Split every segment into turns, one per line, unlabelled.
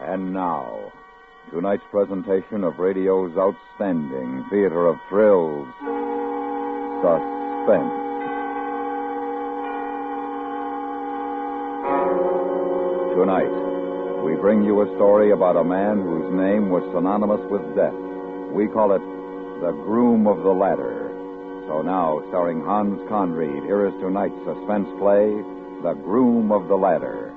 And now, tonight's presentation of radio's outstanding theater of thrills, Suspense. Tonight, we bring you a story about a man whose name was synonymous with death. We call it The Groom of the Ladder. So now, starring Hans Conried, here is tonight's suspense play, The Groom of the Ladder.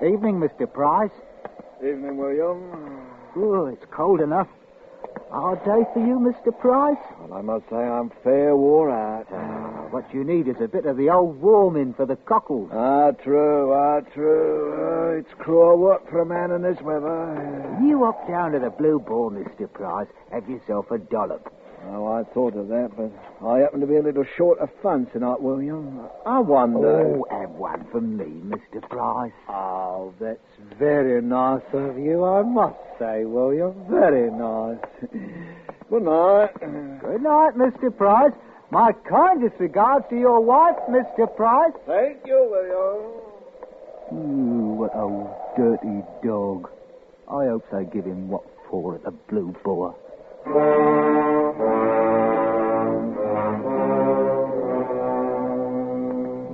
Evening, Mr. Price.
Evening, William.
Oh, it's cold enough. Hard day for you, Mr. Price?
Well, I must say I'm fair wore out.
What you need is a bit of the old warming for the cockles.
True. It's cruel work for a man in this weather.
You up down to the Blue Ball, Mr. Price. Have yourself a dollop.
Oh, I thought of that, but I happen to be a little short of funds tonight, William. I wonder...
Oh, have one for me, Mr. Price.
Oh, that's very nice of you, I must say, William. Very nice. Good night.
Good night, Mr. Price. My kindest regards to your wife, Mr. Price.
Thank you, William.
Ooh, what a dirty dog. I hope they give him what for at the Blue Boar.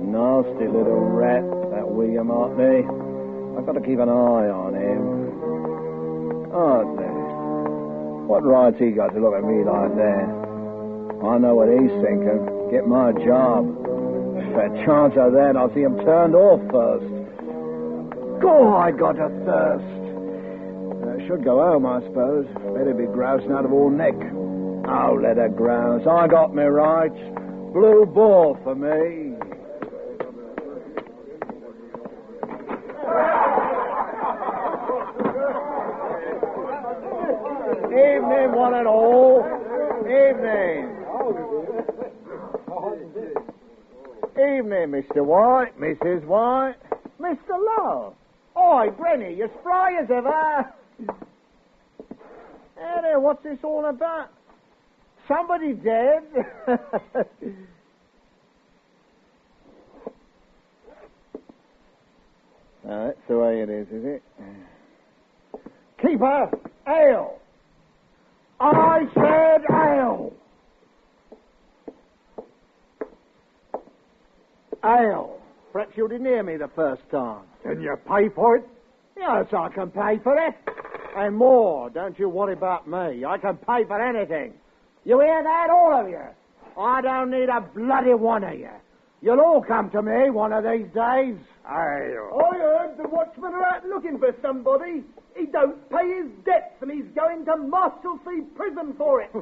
Nasty little rat, that William Hartley. I've got to keep an eye on him. Hartley. What right's he got to look at me like that? I know what he's thinking. Get my job. For a chance of that, I'll see him turned off first. God, I got a thirst. Should go home, I suppose. Better be grousing out of all neck. Oh, let her grouse. I got me rights. Blue Ball for me. Evening, one and all. Evening. Evening, Mr. White, Mrs. White. Mr. Lowe. Oi, Brenny, you spry as ever. Hey there, what's this all about? Somebody dead? That's the way it is it? Keeper, ale. I said ale. Ale. Perhaps you didn't hear me the first time.
Can you pay for it?
Yes, I can pay for it. And more. Don't you worry about me. I can pay for anything. You hear that, all of you? I don't need a bloody one of you. You'll all come to me one of these days.
I heard the watchman are out looking for somebody. He don't pay his debts and he's going to Marshalsea prison for it.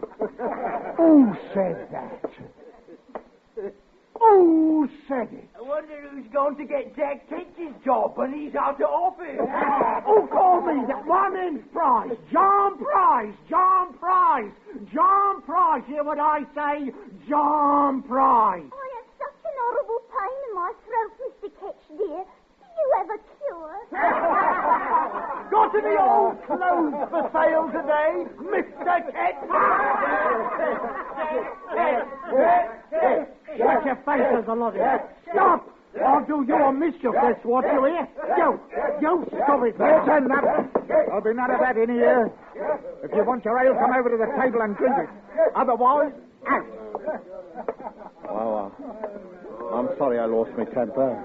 Who said that? Who said it?
I wonder who's going to get Jack Tench's job when he's out of office.
Who called me that? My name's Price. John Price. John Price. John Price. Hear what I say? John Price.
I have such an horrible pain in my throat, Mr. Ketch, dear. Do you have a cure?
Got any old clothes for sale today, Mr. Ketch?
Shut your faces, a lot of you. Stop! I'll do you a mischief, that's what you hear. You stop it.
Turn up. There'll be none of that in here. If you want your ale, come over to the table and drink it. Otherwise, out.
Well, I'm sorry I lost my temper.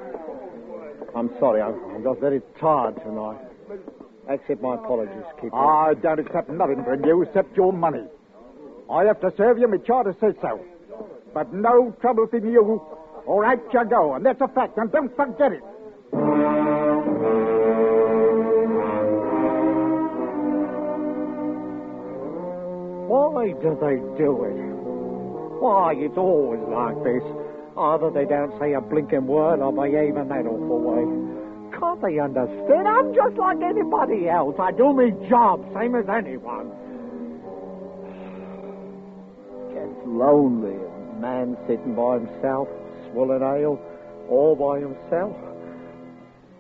I'm sorry, I'm just very tired tonight. Accept my apologies, Keeper.
I don't accept nothing from you except your money. I have to serve you, my charter says so. But no trouble from you, or out you go, and that's a fact, and don't forget it.
Why do they do it? Why, it's always like this. Either they don't say a blinking word or behave in that awful way. Can't they understand? I'm just like anybody else. I do my job, same as anyone. Gets lonely, a man sitting by himself, swilling ale, all by himself.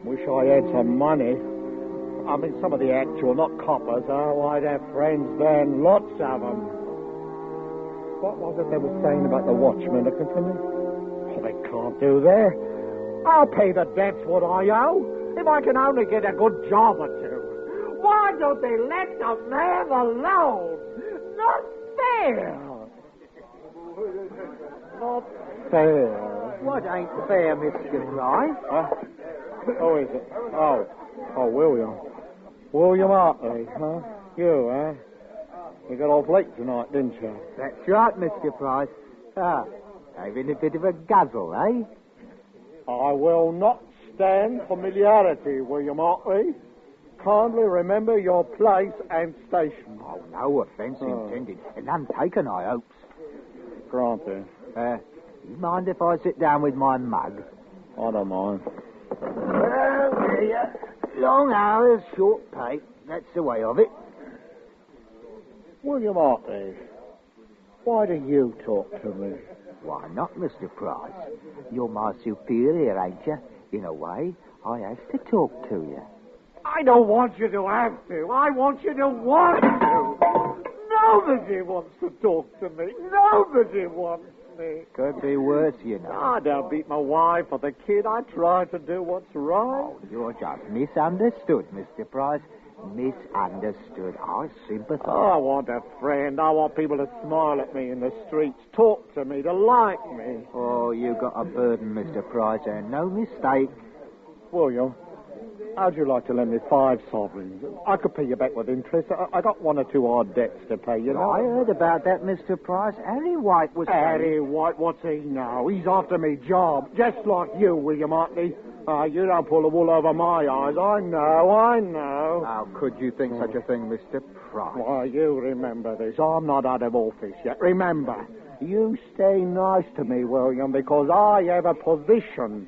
Wish I had some money. I mean, some of the actual, not coppers. Oh, I'd have friends then, lots of them. What was it they were saying about the watchmen looking for me? Oh, they can't do that. I'll pay the debts what I owe, if I can only get a good job or two. Why don't they let the man alone? Not fair. Not fair.
What ain't fair, Mr. Price?
Huh? Who is it? Oh, William. William Hartley, huh? You, huh? You got off late tonight, didn't you?
That's right, Mr. Price. Having a bit of a guzzle, eh?
I will not stand familiarity, William Hartley. Kindly remember your place and station.
Oh, no offence intended. And none taken, I hope.
Granted.
You mind if I sit down with my mug?
I don't mind.
Well, dear. Long hours, short pay. That's the way of it.
William Hartley, why do you talk to me?
Why not, Mr. Price? You're my superior, ain't you? In a way, I have to talk to you.
I don't want you to have to. I want you to want to. Nobody wants to talk to me. Nobody wants me.
Could be worse, you know.
I don't beat my wife or the kid. I try to do what's right.
Oh, you're just misunderstood, Mr. Price. Misunderstood. I sympathize.
I want a friend. I want people to smile at me in the streets, talk to me, to like me.
Oh, you got a burden, Mr. Price, and no mistake.
William, how'd you like to lend me 5 sovereigns? I could pay you back with interest. I got 1 or 2 odd debts to pay, you know.
I heard about that, Mr. Price. Harry White was...
Harry White, what's he now? He's after me job, just like you, William Hartley. You don't pull the wool over my eyes. I know.
How could you think such a thing, Mr. Price?
Why, you remember this. I'm not out of office yet. Remember, you stay nice to me, William, because I have a position.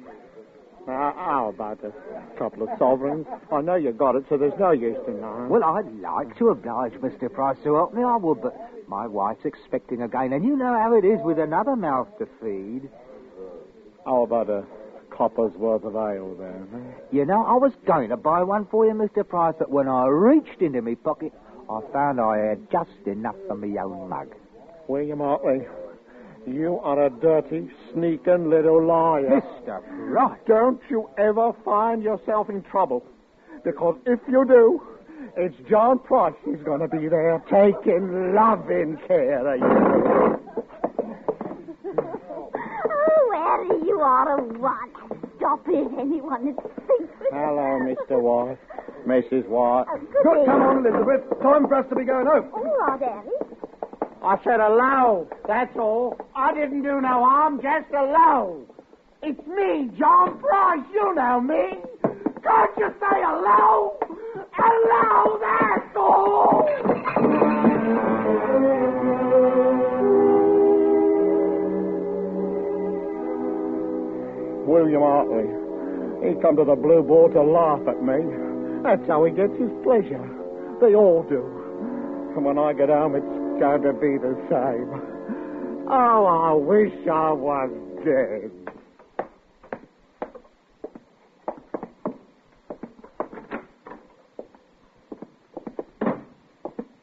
How about a couple of sovereigns? I know you got it, so there's no use denying.
Well, I'd like to oblige Mr. Price to help me, I would, but my wife's expecting again, and you know how it is with another mouth to feed.
How about a copper's worth of ale, then?
You know, I was going to buy one for you, Mr. Price, but when I reached into my pocket, I found I had just enough for my own mug.
William Hartley, you are a dirty, sneaking little liar.
Mr. Price.
Don't you ever find yourself in trouble. Because if you do, it's John Price who's going to be there taking loving care of you.
Oh, Harry, you are a one. Stop it, anyone is secret.
Hello, Mr. White. Mrs. White.
Good
Come on, Elizabeth. Time for us to be going home.
All right, Harry.
I said hello, that's all. I didn't do no harm, just hello. It's me, John Price, you know me. Can't you say hello? Hello, that's all. William Hartley, he come to the Blue Ball to laugh at me. That's how he gets his pleasure. They all do. And when I get home, it's going to be the same. Oh, I wish I was dead.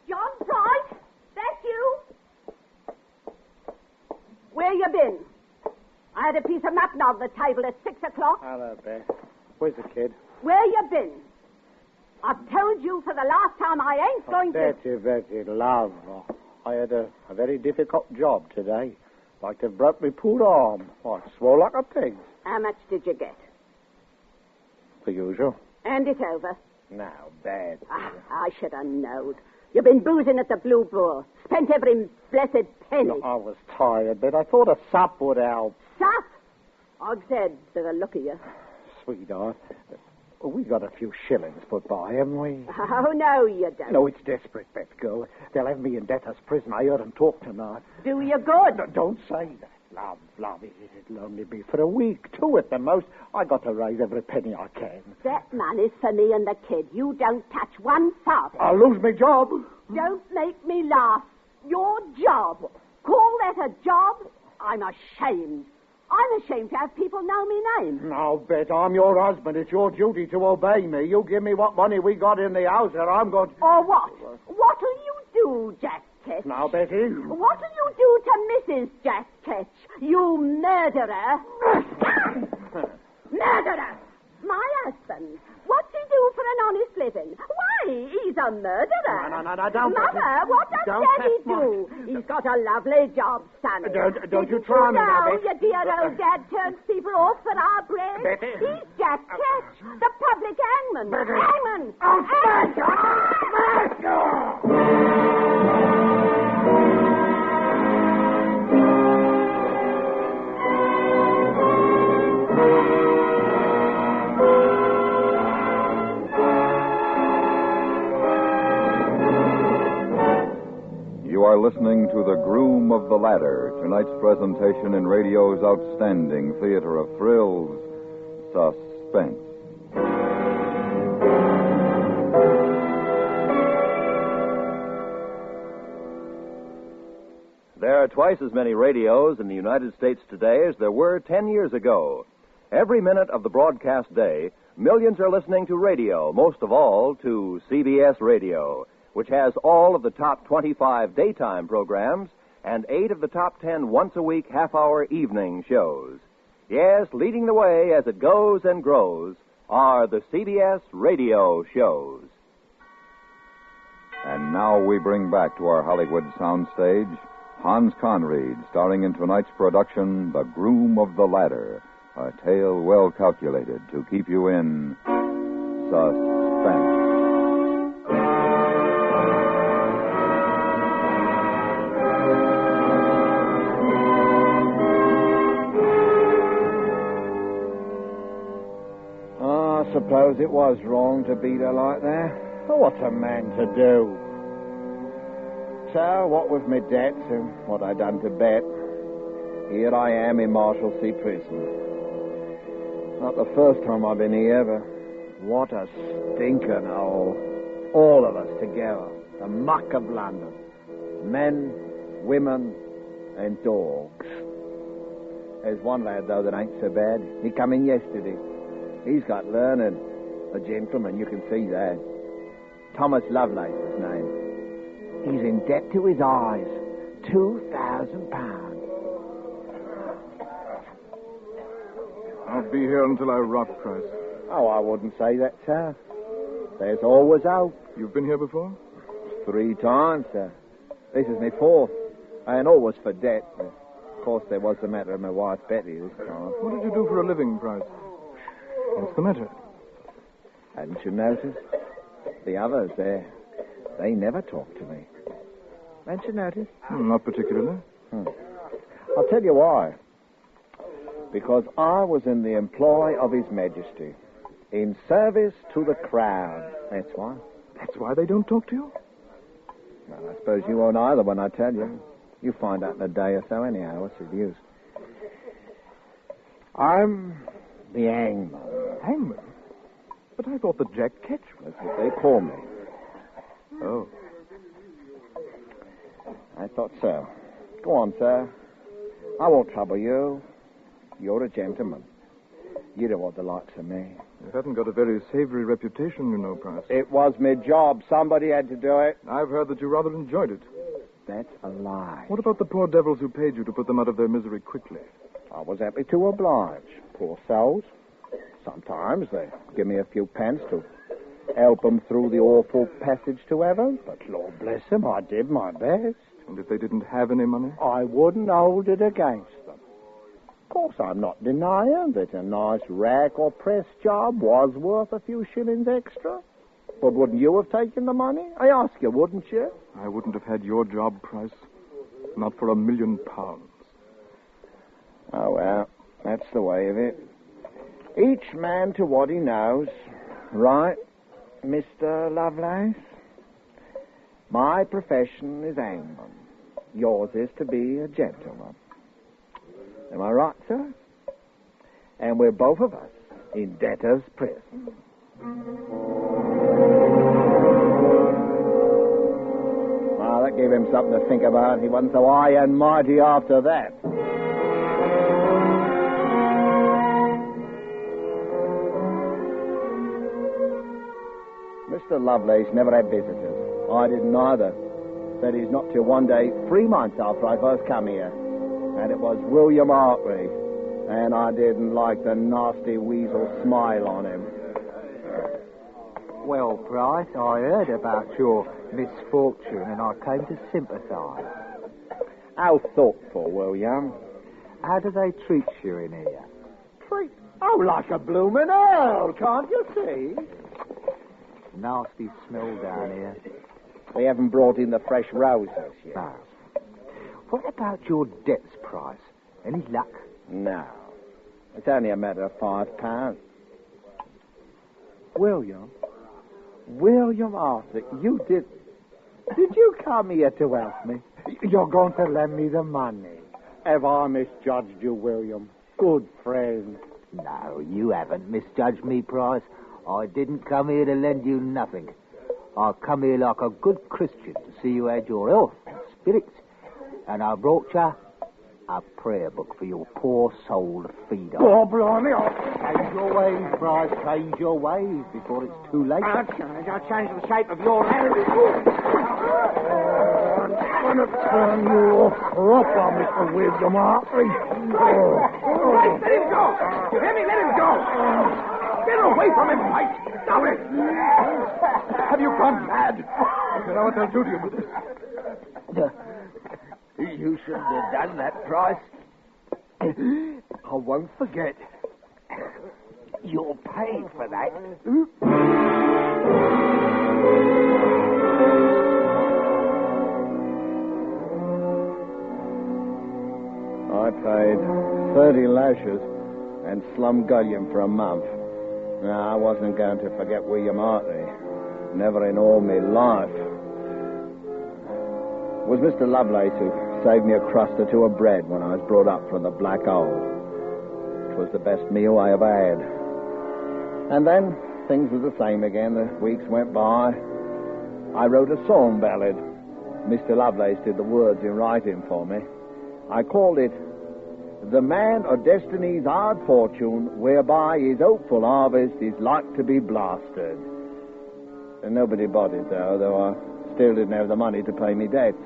John Price, that's you? Where you been? I had a piece of mutton on the table at 6 o'clock.
Hello, Beth. Where's the kid?
Where you been? I've told you for the last time I ain't going to...
Betty, love. I had a very difficult job today. Like to have broke me poor arm. I swore like a pig.
How much did you get?
The usual.
Hand it over.
Now, Beth.
I should have known. You've been boozing at the Blue Boar. Spent every blessed penny.
No, I was tired, but I thought a sup would help.
Sup? I've said by the look of you.
Sweetheart, we got a few shillings put by, haven't we?
Oh, no, you don't.
No, it's desperate, Beth, girl. They'll have me in debtor's prison. I heard them talk tonight.
Do you good?
No, don't say that. Love, it'll only be for a week, 2 at the most. I got to raise every penny I can.
That money's for me and the kid. You don't touch 1 farthing.
I'll lose my job.
Don't make me laugh. Your job. Call that a job? I'm ashamed. I'm ashamed to have people know me name.
Now, Bet, I'm your husband. It's your duty to obey me. You give me what money we got in the house, or I'm going to...
Or what? What'll you do, Jack Ketch?
Now, Betty...
What'll you do to Mrs. Jack Ketch, you murderer? Murderer! My husband. What's he do for an honest living? Why, he's a murderer.
No, don't...
Mother, what does Daddy do? He's got a lovely job, son.
Don't you try me now,
No,
Betty.
your dear old dad turns people off for our bread.
Betty.
He's Jack Ketch, the public hangman.
Betty.
Hangman!
Oh, Smash!
You are listening to The Groom of the Ladder, tonight's presentation in radio's outstanding theater of thrills, Suspense.
There are twice as many radios in the United States today as there were 10 years ago. Every minute of the broadcast day, millions are listening to radio, most of all to CBS Radio, which has all of the top 25 daytime programs and 8 of the top 10 once-a-week half-hour evening shows. Yes, leading the way as it goes and grows are the CBS radio shows.
And now we bring back to our Hollywood soundstage Hans Conried, starring in tonight's production, The Groom of the Ladder, a tale well calculated to keep you in suspense.
I suppose it was wrong to beat her like that. But what's a man to do? So, what with my debts and what I done to Bet, here I am in Marshalsea Prison. Not the first time I've been here, but what a stinking hole. All of us together. The muck of London. Men, women, and dogs. There's one lad, though, that ain't so bad. He come in yesterday. He's got learning. A gentleman, you can see that. Thomas Lovelace, his name. He's in debt to his eyes. £2,000.
I'll be here until I rot, Price.
Oh, I wouldn't say that, sir. There's always hope.
You've been here before?
3 times, sir. This is my 4th. And always for debt. Of course, there was the matter of my wife, Betty, this time.
What did you do for a living, Price? What's the matter?
Hadn't you noticed? The others, they never talk to me. Hadn't you noticed?
Not particularly.
I'll tell you why. Because I was in the employ of His Majesty. In service to the crown. That's why.
That's why they don't talk to you?
Well, I suppose you won't either when I tell you. You'll find out in a day or so anyhow. What's the use? I'm the hangman.
Hangman? But I thought that Jack Ketch was...
That's what they call me.
Oh.
I thought so. Go on, sir. I won't trouble you. You're a gentleman. You don't want the likes of me.
You haven't got a very savory reputation, you know, Price.
It was my job. Somebody had to do it.
I've heard that you rather enjoyed it.
That's a lie.
What about the poor devils who paid you to put them out of their misery quickly?
I was happy to oblige. Poor souls. Sometimes they give me a few pence to help them through the awful passage to heaven. But Lord bless them, I did my best.
And if they didn't have any money?
I wouldn't hold it against them. Of course, I'm not denying that a nice rack or press job was worth a few shillings extra. But wouldn't you have taken the money? I ask you, wouldn't you?
I wouldn't have had your job, Price. Not for £1 million.
Oh, well, that's the way of it. Each man to what he knows. Right, Mr. Lovelace? My profession is hangman. Yours is to be a gentleman. Am I right, sir? And we're both of us in debtor's prison. Well, that gave him something to think about. He wasn't so high and mighty after that. Mr. Lovelace never had visitors. I didn't either. Said he's not till one day, 3 months after I first come here. And it was William Hartley. And I didn't like the nasty weasel smile on him.
Well, Price, I heard about your misfortune and I came to sympathise.
How thoughtful, William.
How do they treat you in here?
Oh, like a bloomin' earl, can't you see?
Nasty smell down here.
We haven't brought in the fresh roses yet.
No. What about your debts, Price? Any luck?
No. It's only a matter of £5. William Arthur, you did you come here to help me?
You're going to lend me the money. Have I misjudged you, William? Good friend.
No, you haven't misjudged me, Price. I didn't come here to lend you nothing. I come here like a good Christian to see you had your health and spirits. And I brought you a prayer book for your poor soul to feed on.
Oh, blimey.
Change your ways, Price. Change your ways before it's too late.
I'll change the shape of your hand. I'm going to turn you off proper, Mr. William Hartley.
Let him go! You hear me? Let him go! Get away from him, Mike! Stop it!
Have you gone mad? You know what they'll do to you with this.
You shouldn't have done that, Price. I won't forget. You'll pay for that.
I paid 30 lashes and slumgullion for a month. No, I wasn't going to forget William Hartley. Never in all my life. It was Mr. Lovelace who saved me a crust or two of bread when I was brought up from the Black Hole. It was the best meal I ever had. And then things were the same again. The weeks went by. I wrote a song ballad. Mr. Lovelace did the words in writing for me. I called it The Man of Destiny's Hard Fortune, whereby his hopeful harvest is like to be blasted. And nobody bought it, though I still didn't have the money to pay me debts.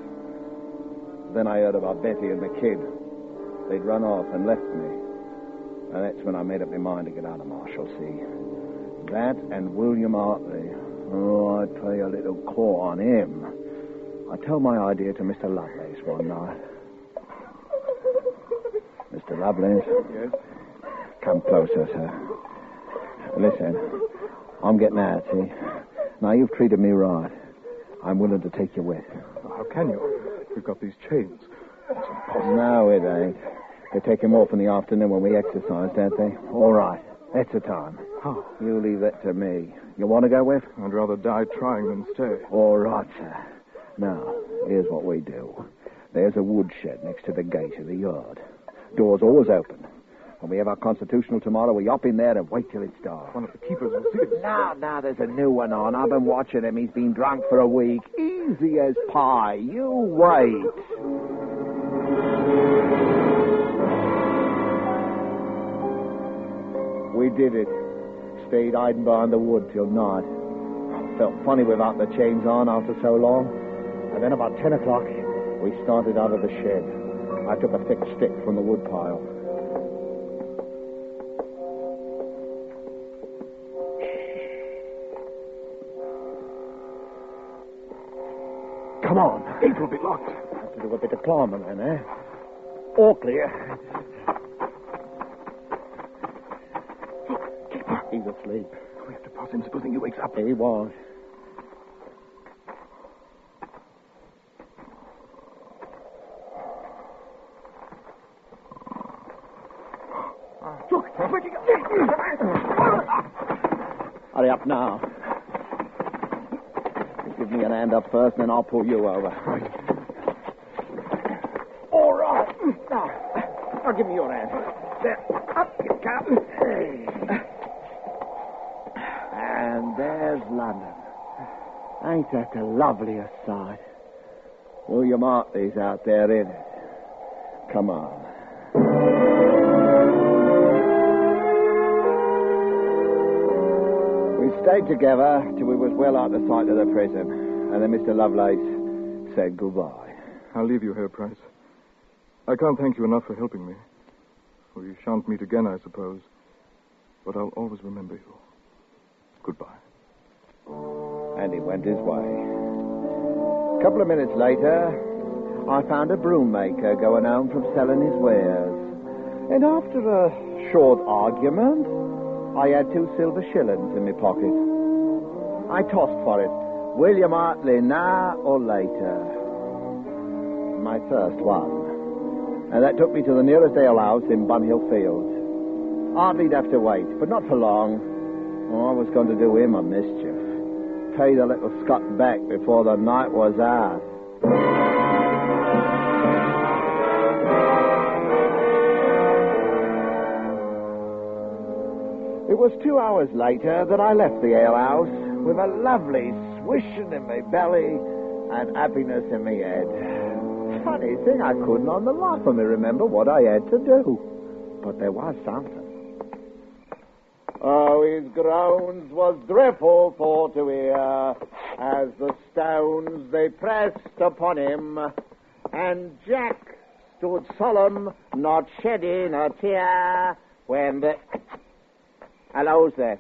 Then I heard about Betty and the kid. They'd run off and left me. And that's when I made up my mind to get out of Marshalsea. That and William Hartley. Oh, I'd pay a little call on him. I told my idea to Mr. Lovelace one night. Mr. Lovelace?
Yes?
Come closer, sir. Listen, I'm getting out, see? Now, you've treated me right. I'm willing to take you with.
How can you? We've got these chains. It's impossible.
No, it ain't. They take him off in the afternoon when we exercise, don't they? All right. That's the time.
How?
You leave that to me. You want to go with?
I'd rather die trying than stay.
All right, sir. Now, here's what we do. There's a woodshed next to the gate of the yard. Door's always open. When we have our constitutional tomorrow, we hop in there and wait till it's dark.
One of the keepers will see us.
Now, there's a new one on. I've been watching him. He's been drunk for a week. Easy as pie. You wait. We did it. Stayed hiding behind the wood till night. Felt funny without the chains on after so long. And then about 10 o'clock, we started out of the shed. I took a thick stick from the wood pile. Come on.
Gate will be locked.
Have to do a bit of climbing then, eh? All clear. He's asleep.
We have to pass him, supposing he wakes up.
He won't.
Look, he's waking up.
Hurry up now. Give me an hand up first, and then I'll pull you over.
Right.
All right. Now, give me your hand. There. Up you come. And there's London. Ain't that the loveliest sight? William Hartley's out there, isn't it? Come on. We stayed together till we was well out of sight of the prison. And then Mr. Lovelace said goodbye.
I'll leave you here, Price. I can't thank you enough for helping me. We shan't meet again, I suppose. But I'll always remember you. Goodbye.
And he went his way. A couple of minutes later, I found a broom maker going home from selling his wares. And after a short argument, I had 2 silver shillings in my pocket. I tossed for it. William Hartley, now or later? My first one. And that took me to the nearest alehouse in Bunhill Fields. Hartley'd have to wait, but not for long. Oh, I was going to do him a mischief. Pay the little scut back before the night was out. It was 2 hours later that I left the alehouse with a lovely swishing in my belly and happiness in my head. Funny thing, I couldn't on the life of me remember what I had to do. But there was something. Oh, his groans was dreadful for to hear, as the stones they pressed upon him, and Jack stood solemn, not shedding a tear, when the... Hello's there.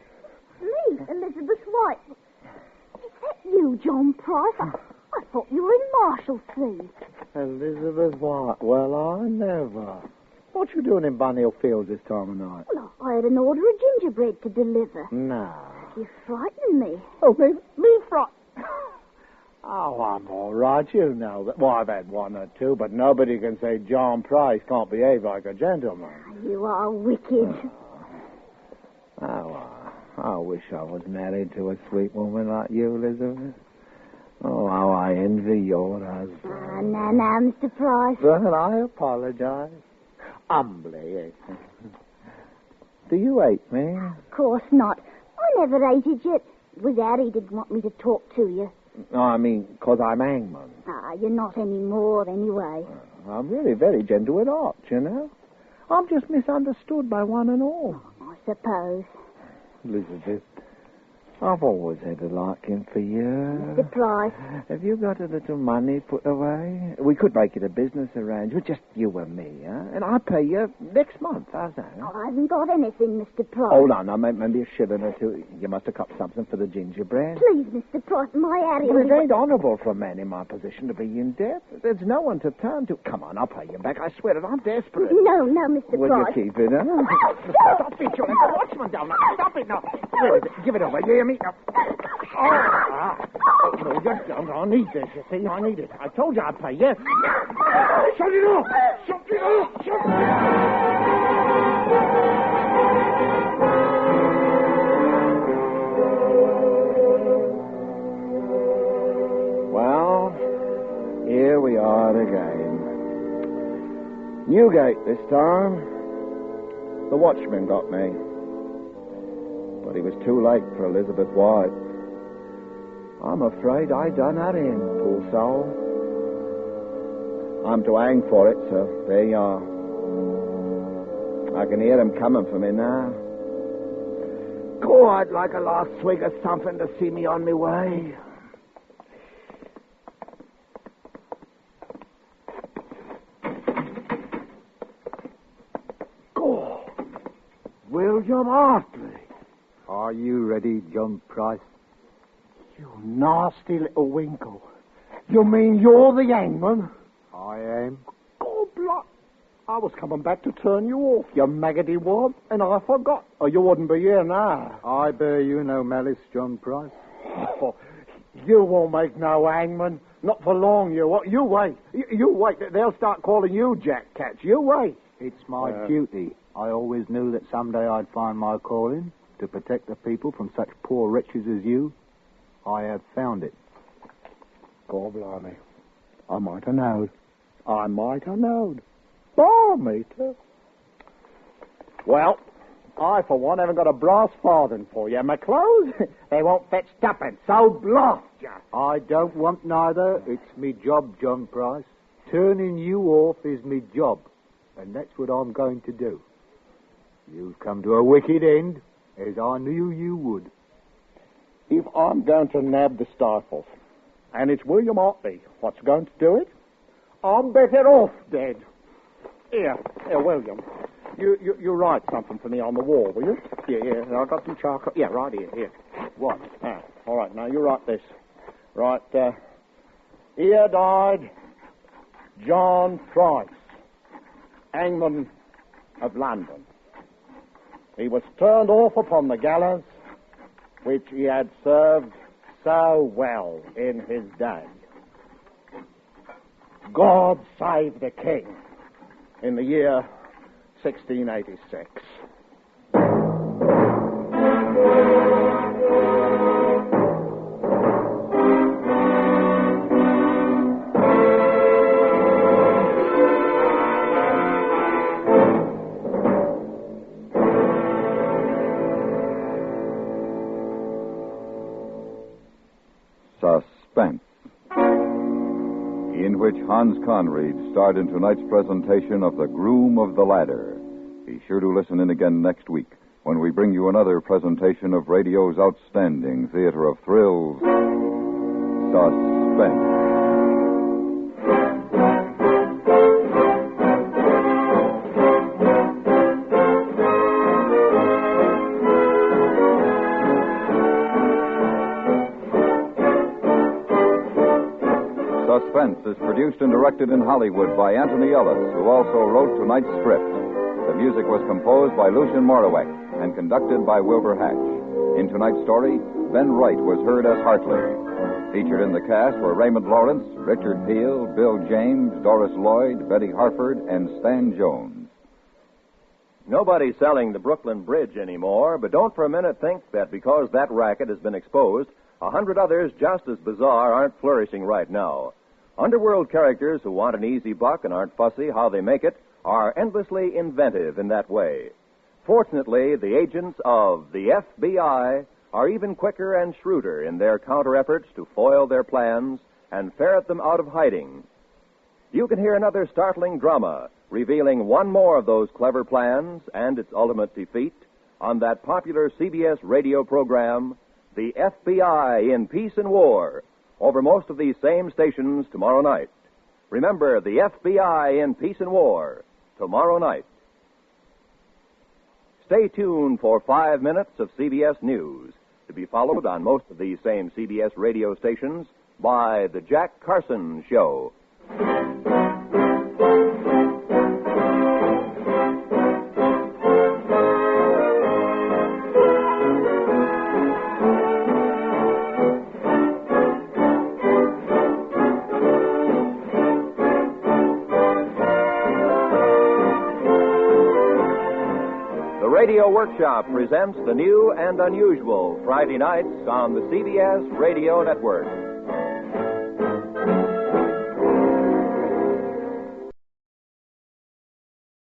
Me, Elizabeth White. Is that you, John Price? I thought you were in Marshalsea.
Elizabeth White? Well, I never. What you doing in Bunhill Fields this time of night?
Well, I had an order of gingerbread to deliver.
No.
You frightened me.
Oh, me frightened? Oh, I'm all right, you know that. Well, I've had 1 or 2, but nobody can say John Price can't behave like a gentleman.
You are wicked.
Oh, I wish I was married to a sweet woman like you, Elizabeth. Oh, how I envy your husband.
Now, Mr. Price.
Well, I apologize. Humbly. Do you hate me?
Of course not. I never hated you. It was Harry didn't want me to talk to you.
No, I mean, 'cause I'm hangman.
You're not any more, anyway.
I'm really very gentle at heart, you know. I'm just misunderstood by one and all.
I suppose.
Elizabeth, I've always had a liking for you.
Mr. Price.
Have you got a little money put away? We could make it a business arrangement, just you and me, huh? And I'll pay you next month, how's that? Huh?
I haven't got anything, Mr. Price.
Hold on, now, maybe a shilling or 2. You must have copped something for the gingerbread.
Please, Mr. Price, my Harry...
But it ain't honourable for a man in my position to be in debt. There's no one to turn to. Come on, I'll pay you back. I swear it, I'm desperate.
No, Mr.
Will
Price.
you keep it, huh? Stop it, you'll have the watchman down. Stop it now. Where is it? Give it over, you hear me? Now. No, you don't. I need this, you see. I need it. I told you I'd pay you. Shut it off! Shut it off! Shut it Well, here we are again. Newgate this time. The watchman got me. But he was too late for Elizabeth White. I'm afraid I done her in, poor soul. I'm to hang for it, so there you are. I can hear them coming for me now. God, I'd like a last swig of something to see me on my way. God, William Hartley.
Are you ready, John Price?
You nasty little winkle. You mean you're the hangman?
I am.
God, blood. I was coming back to turn you off, you maggoty worm, and I forgot. Or you wouldn't be here now.
I bear you no malice, John Price.
Oh, you won't make no hangman. Not for long, you won't. You wait. You wait. They'll start calling you Jack Catch. You wait.
It's my duty. I always knew that someday I'd find my calling to protect the people from such poor wretches as you. I have found it.
God blimey. I might have known. Bar me too. Well, I, for one, haven't got a brass farthing for you. My clothes, they won't fetch tuppence. So blast you.
I don't want neither. It's me job, John Price. Turning you off is me job, and that's what I'm going to do. You've come to a wicked end, as I knew you would.
if I'm going to nab the stifles, and it's William Otley what's going to do it, I'm better off dead. Here, William. You write something for me on the wall, will you? Yeah, I've got some charcoal. Yeah, right here. What? Ah, all right, now you write this. Right, here died John Price, hangman of London. He was turned off upon the gallows, which he had served so well in his day. God save the King in the year 1686.
Suspense, in which Hans Conried starred in tonight's presentation of The Groom of the Ladder. Be sure to listen in again next week when we bring you another presentation of radio's outstanding theater of thrills, Suspense. Suspense is produced and directed in Hollywood by Anthony Ellis, who also wrote tonight's script. The music was composed by Lucien Moraweck and conducted by Wilbur Hatch. In tonight's story, Ben Wright was heard as Hartley. Featured in the cast were Raymond Lawrence, Richard Peale, Bill James, Doris Lloyd, Betty Harford, and Stan Jones.
Nobody's selling the Brooklyn Bridge anymore, but don't for a minute think that because that racket has been exposed, 100 others just as bizarre aren't flourishing right now. Underworld characters who want an easy buck and aren't fussy how they make it are endlessly inventive in that way. Fortunately, the agents of the FBI are even quicker and shrewder in their counter efforts to foil their plans and ferret them out of hiding. You can hear another startling drama revealing one more of those clever plans and its ultimate defeat on that popular CBS radio program, The FBI in Peace and War, over most of these same stations tomorrow night. Remember, The FBI in Peace and War, tomorrow night. Stay tuned for 5 minutes of CBS News, to be followed on most of these same CBS radio stations by The Jack Carson Show. Radio Workshop presents the new and unusual Friday nights on the CBS Radio Network.